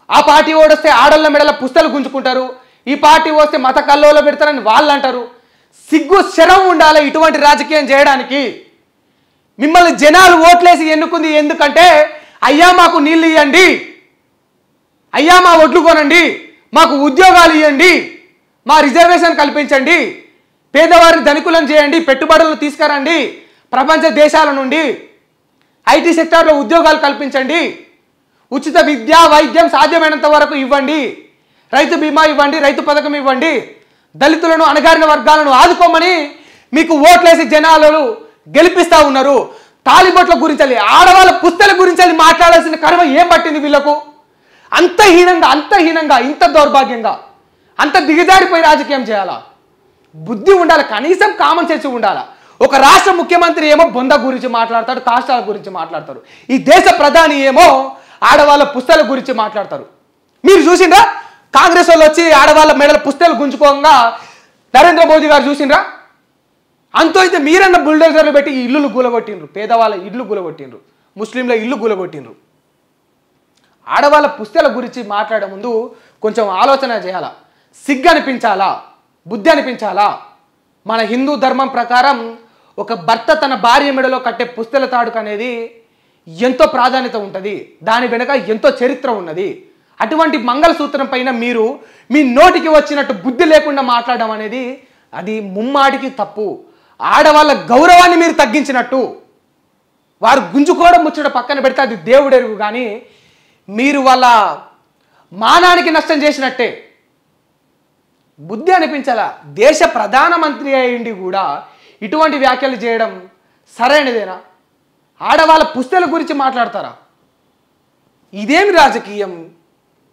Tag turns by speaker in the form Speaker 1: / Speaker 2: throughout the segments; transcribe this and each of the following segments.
Speaker 1: ఆ పార్టీ ఓడిస్తే ఆడళ్ళ మెడల పుస్తలు గుంజుకుంటారు, ఈ పార్టీ వస్తే మత కల్లోలో పెడతారని వాళ్ళు అంటారు. సిగ్గు శరం ఉండాలి ఇటువంటి రాజకీయం చేయడానికి. మిమ్మల్ని జనాలు ఓట్లేసి ఎన్నుకుంది ఎందుకంటే అయ్యా మాకు నీళ్ళు ఇవ్వండి, అయ్యా మా ఒడ్లు కొనండి, మాకు ఉద్యోగాలు ఇవ్వండి, మా రిజర్వేషన్ కల్పించండి, పేదవారిని ధనికులను చేయండి, పెట్టుబడులను తీసుకురండి, ప్రపంచ దేశాల నుండి ఐటీ సెక్టార్లో ఉద్యోగాలు కల్పించండి, ఉచిత విద్య వైద్యం సాధ్యమైనంత వరకు ఇవ్వండి, రైతు బీమా ఇవ్వండి, రైతు పథకం ఇవ్వండి, దళితులను అణగారిన వర్గాలను ఆదుకోమని మీకు ఓట్లేసి జనాలు గెలిపిస్తూ ఉన్నారు. తాలిబొట్ల గురించి ఆడవాళ్ళ పుస్తల గురించి మాట్లాడాల్సిన కర్మ ఏం పట్టింది వీళ్ళకు? అంత హీనంగా ఇంత దౌర్భాగ్యంగా అంత దిగజారిపోయి రాజకీయం చేయాలా? బుద్ధి ఉండాలి, కనీసం కామన్ సెన్స్ ఉండాలా. ఒక రాష్ట్ర ముఖ్యమంత్రి ఏమో బొంద గురించి మాట్లాడతాడు, కాష్టాల గురించి మాట్లాడతారు. ఈ దేశ ప్రధాని ఏమో ఆడవాళ్ళ పుస్తల గురించి మాట్లాడతారు. మీరు చూసిండ్రా కాంగ్రెస్ వాళ్ళు వచ్చి ఆడవాళ్ళ మెడల పుస్తలు గుంజుకోగా నరేంద్ర మోదీ గారు చూసిండ్రా? అంతో అయితే మీరన్న బుల్డోజర్లు పెట్టి ఈ ఇల్లులు కూలగొట్టిండ్రు, పేదవాళ్ళ ఇల్లు కూలగొట్టిండ్రు, ముస్లింల ఇల్లు కూలగొట్టిండ్రు. ఆడవాళ్ళ పుస్తల గురించి మాట్లాడే ముందు కొంచెం ఆలోచన చేయాలా, సిగ్గు అనిపించాలా, బుద్ధి అనిపించాలా. మన హిందూ ధర్మం ప్రకారం ఒక భర్త తన భార్య మెడలో కట్టే పుస్తల తాడుకు అనేది ఎంతో ప్రాధాన్యత ఉంటుంది, దాని వెనుక ఎంతో చరిత్ర ఉన్నది. అటువంటి మంగళసూత్రం పైన మీరు మీ నోటికి వచ్చినట్టు బుద్ధి లేకుండా మాట్లాడడం అనేది అది ముమ్మాడికి తప్పు. ఆడవాళ్ళ గౌరవాన్ని మీరు తగ్గించినట్టు, వారు గుంజుకోవడం ముచ్చట పక్కన పెడితే అది దేవుడెరుగు, కానీ మీరు వాళ్ళ మానానికి నష్టం చేసినట్టే. బుద్ధి అనిపించాలా. దేశ ప్రధానమంత్రి అయ్యిండి కూడా ఇటువంటి వ్యాఖ్యలు చేయడం సరైనదేనా? ఆడవాళ్ళ పుస్తల గురించి మాట్లాడతారా? ఇదేమి రాజకీయం?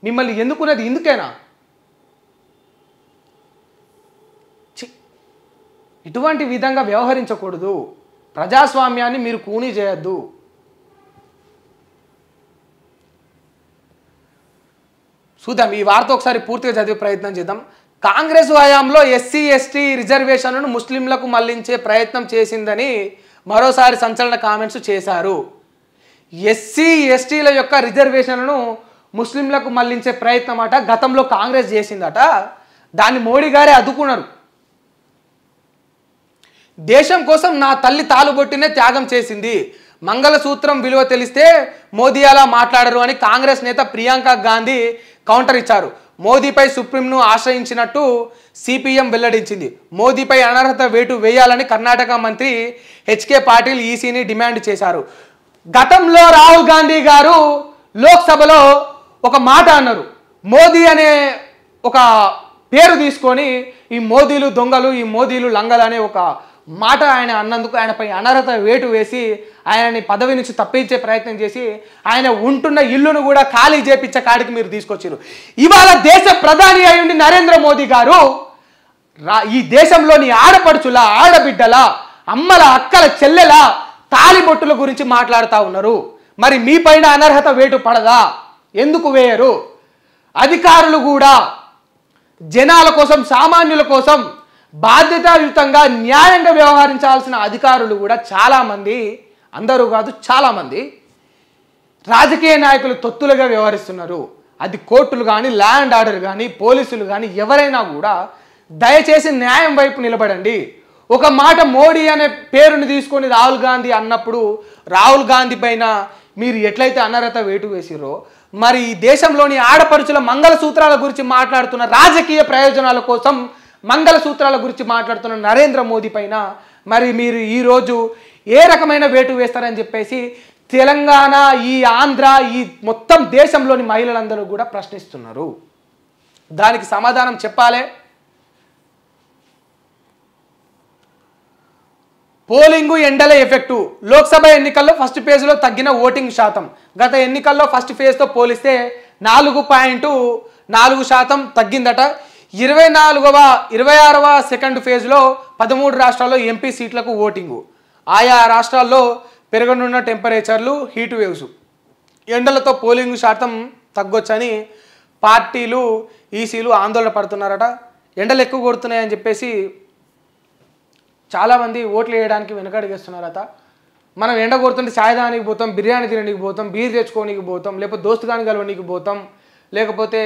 Speaker 1: మిమ్మల్ని ఎన్నుకున్నది ఇందుకేనా? ఇటువంటి విధంగా వ్యవహరించకూడదు. ప్రజాస్వామ్యాన్ని మీరు కూనీ చేయొద్దు. చూద్దాం, ఈ వార్త ఒకసారి పూర్తిగా చదివే ప్రయత్నం చేద్దాం. కాంగ్రెస్ హయాంలో ఎస్సీ ఎస్టీ రిజర్వేషన్లను ముస్లింలకు మళ్లించే ప్రయత్నం చేసిందని మరోసారి సంచలన కామెంట్స్ చేశారు. ఎస్సీ ఎస్టీల యొక్క రిజర్వేషన్లను ముస్లింలకు మళ్లించే ప్రయత్నం అట గతంలో కాంగ్రెస్ చేసిందట. దాన్ని మోడీ గారే అడ్డుకున్నారు. దేశం కోసం నా తల్లి తాలుబొట్టినే త్యాగం చేసింది, మంగళసూత్రం విలువ తెలిస్తే మోదీ అలా మాట్లాడరు అని కాంగ్రెస్ నేత ప్రియాంక గాంధీ కౌంటర్ ఇచ్చారు. మోదీపై సుప్రీంను ఆశ్రయించినట్టు సిపిఎం వెల్లడించింది. మోదీపై అనర్హత వేటు వేయాలని కర్ణాటక మంత్రి హెచ్కే పాటిల్ ఈసీని డిమాండ్ చేశారు. గతంలో రాహుల్ గాంధీ గారు లోక్సభలో ఒక మాట అన్నారు. మోదీ అనే ఒక పేరు తీసుకొని ఈ మోదీలు దొంగలు, ఈ మోదీలు లంగలు అనే ఒక మాట ఆయన అన్నందుకు ఆయనపై అనర్హత వేటు వేసి ఆయనని పదవి నుంచి తప్పించే ప్రయత్నం చేసి ఆయన ఉంటున్న ఇల్లును కూడా ఖాళీ చేపించే కాడికి మీరు తీసుకొచ్చారు. ఇవాళ దేశ ప్రధాని అయ్యుండి నరేంద్ర మోదీ గారు ఈ దేశంలోని ఆడపడుచుల, ఆడబిడ్డల, అమ్మల, అక్కల, చెల్లెల తాలిబొట్టుల గురించి మాట్లాడుతూ ఉన్నారు. మరి మీ పైన అనర్హత వేటు పడదా? ఎందుకు వేయరు? అధికారులు కూడా జనాల కోసం, సామాన్యుల కోసం బాధ్యతాయుతంగా న్యాయంగా వ్యవహరించాల్సిన అధికారులు కూడా చాలామంది, అందరూ కాదు చాలామంది రాజకీయ నాయకులు తొత్తులుగా వ్యవహరిస్తున్నారు. అది కోర్టులు కానీ, ల్యాండ్ ఆర్డర్ కానీ, పోలీసులు కానీ ఎవరైనా కూడా దయచేసి న్యాయం వైపు నిలబడండి. ఒక మాట మోడీ అనే పేరుని తీసుకొని రాహుల్ గాంధీ అన్నప్పుడు రాహుల్ గాంధీ పైన మీరు ఎట్లయితే అనర్హత వేటు వేసిరో, మరి ఈ దేశంలోని ఆడపడుచుల మంగళసూత్రాల గురించి మాట్లాడుతున్న, రాజకీయ ప్రయోజనాల కోసం మంగళసూత్రాల గురించి మాట్లాడుతున్న నరేంద్ర మోదీ పైన మరి మీరు ఈరోజు ఏ రకమైన వేటు వేస్తారని చెప్పేసి తెలంగాణ, ఈ ఆంధ్ర, ఈ మొత్తం దేశంలోని మహిళలందరూ కూడా ప్రశ్నిస్తున్నారు. దానికి సమాధానం చెప్పాలి. పోలింగు ఎండల ఎఫెక్టు. లోక్సభ ఎన్నికల్లో ఫస్ట్ ఫేజ్లో తగ్గిన ఓటింగ్ శాతం. గత ఎన్నికల్లో ఫస్ట్ ఫేజ్తో పోలిస్తే 4.4% తగ్గిందట. 26వ సెకండ్ ఫేజ్లో 13 రాష్ట్రాల్లో ఎంపీ సీట్లకు ఓటింగు. ఆయా రాష్ట్రాల్లో పెరగనున్న టెంపరేచర్లు, హీట్ వేవ్స్, ఎండలతో పోలింగ్ శాతం తగ్గొచ్చని పార్టీలు, ఈసీలు ఆందోళన పడుతున్నారట. ఎండలు ఎక్కువ కొడుతున్నాయని చెప్పేసి చాలామంది ఓట్లు వేయడానికి వెనకడిగేస్తున్నారట. మనం ఎండ కొడుతుంటే ఛాయ్ తాగడానికి పోతాం, బిర్యానీ తినడానికి పోతాం, బీర్ తెచ్చుకోనికి పోతాం, లేకపోతే దోస్తుగాని కలవడానికి పోతాం, లేకపోతే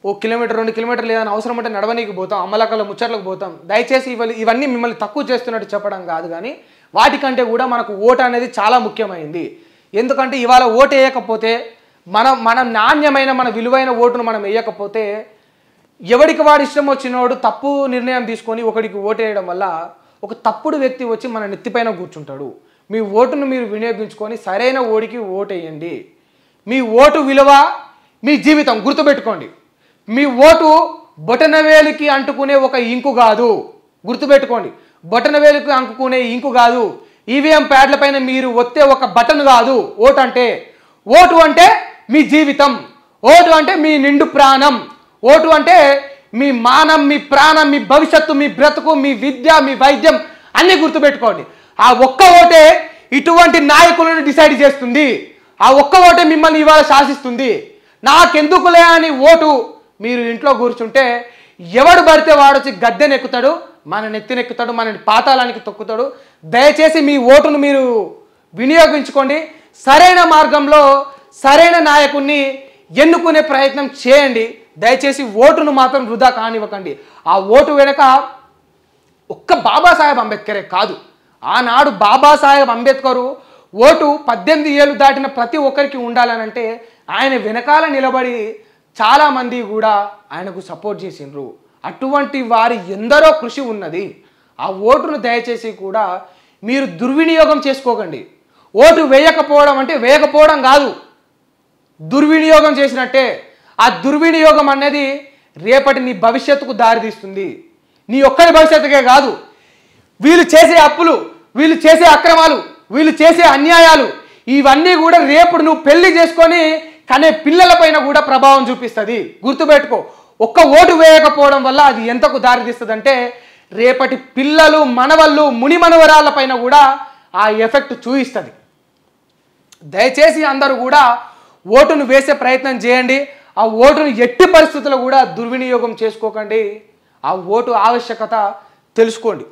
Speaker 1: ఓ కిలోమీటర్ 2 కిలోమీటర్లు ఏదైనా అవసరం ఉంటే నడవనీకి పోతాం, అమ్మలక్కల ముచ్చట్లకు పోతాం. దయచేసి ఇవన్నీ మిమ్మల్ని తక్కువ చేస్తున్నట్టు చెప్పడం కాదు, కానీ వాటికంటే కూడా మనకు ఓటు అనేది చాలా ముఖ్యమైంది. ఎందుకంటే ఇవాళ ఓటు వేయకపోతే మనం నాణ్యమైన మన విలువైన ఓటును మనం వేయకపోతే ఎవడికి వాడి ఇష్టం వచ్చినోడు తప్పు నిర్ణయం తీసుకొని ఒకడికి ఓటు వేయడం వల్ల ఒక తప్పుడు వ్యక్తి వచ్చి మన నెత్తిపైన కూర్చుంటాడు. మీ ఓటును మీరు వినియోగించుకొని సరైన ఓడికి ఓటు వేయండి. మీ ఓటు విలువ మీ జీవితం, గుర్తుపెట్టుకోండి. మీ ఓటు బొటనవేలికి అంటుకునే ఒక ఇంకు కాదు, గుర్తుపెట్టుకోండి. బొటనవేలికి అంటుకునే ఇంకు కాదు, ఈవీఎం ప్యాడ్ల పైన మీరు ఒత్తే ఒక బటన్ కాదు ఓటు అంటే. ఓటు అంటే మీ జీవితం, ఓటు అంటే మీ నిండు ప్రాణం, ఓటు అంటే మీ మానం, మీ ప్రాణం, మీ భవిష్యత్తు, మీ బ్రతుకు, మీ విద్య, మీ వైద్యం అన్నీ గుర్తుపెట్టుకోండి. ఆ ఒక్క ఓటే ఇటువంటి నాయకులను డిసైడ్ చేస్తుంది. ఆ ఒక్క ఓటే మిమ్మల్ని ఇవాళ శాసిస్తుంది. నాకెందుకులే అని ఓటు మీరు ఇంట్లో కూర్చుంటే ఎవడు పడితే వాడొచ్చి గద్దెనెక్కుతాడు, మన నెత్తినెక్కుతాడు, మనని పాతాళానికి తొక్కుతాడు. దయచేసి మీ ఓటును మీరు వినియోగించుకోండి. సరైన మార్గంలో సరైన నాయకుడిని ఎన్నుకునే ప్రయత్నం చేయండి. దయచేసి ఓటును మాత్రం వృధా కానివ్వకండి. ఆ ఓటు వెనక ఒక్క బాబాసాహెబ్ అంబేద్కరే కాదు, ఆనాడు బాబాసాహెబ్ అంబేద్కరు ఓటు 18 ఏళ్ళు దాటిన ప్రతి ఒక్కరికి ఉండాలనంటే ఆయన వెనకాల నిలబడి చాలామంది కూడా ఆయనకు సపోర్ట్ చేసిండ్రు. అటువంటి వారి ఎందరో కృషి ఉన్నది. ఆ ఓటును దయచేసి కూడా మీరు దుర్వినియోగం చేసుకోకండి. ఓటు వేయకపోవడం అంటే వేయకపోవడం కాదు, దుర్వినియోగం చేసినట్టే. ఆ దుర్వినియోగం అనేది రేపటి నీ భవిష్యత్తుకు దారితీస్తుంది. నీ ఒక్కరి భవిష్యత్తుకే కాదు, వీళ్ళు చేసే అప్పులు, వీళ్ళు చేసే అక్రమాలు, వీళ్ళు చేసే అన్యాయాలు ఇవన్నీ కూడా రేపు నువ్వు పెళ్లి చేసుకొని కనే పిల్లలపైన కూడా ప్రభావం చూపిస్తుంది. గుర్తుపెట్టుకో, ఒక్క ఓటు వేయకపోవడం వల్ల అది ఎంతకు దారితీస్తుంది అంటే రేపటి పిల్లలు, మనవళ్ళు, ముని మనవరాళ్ళ పైన కూడా ఆ ఎఫెక్ట్ చూపిస్తుంది. దయచేసి అందరూ కూడా ఓటును వేసే ప్రయత్నం చేయండి. ఆ ఓటును ఎట్టి పరిస్థితుల్లో కూడా దుర్వినియోగం చేసుకోకండి. ఆ ఓటు ఆవశ్యకత తెలుసుకోండి.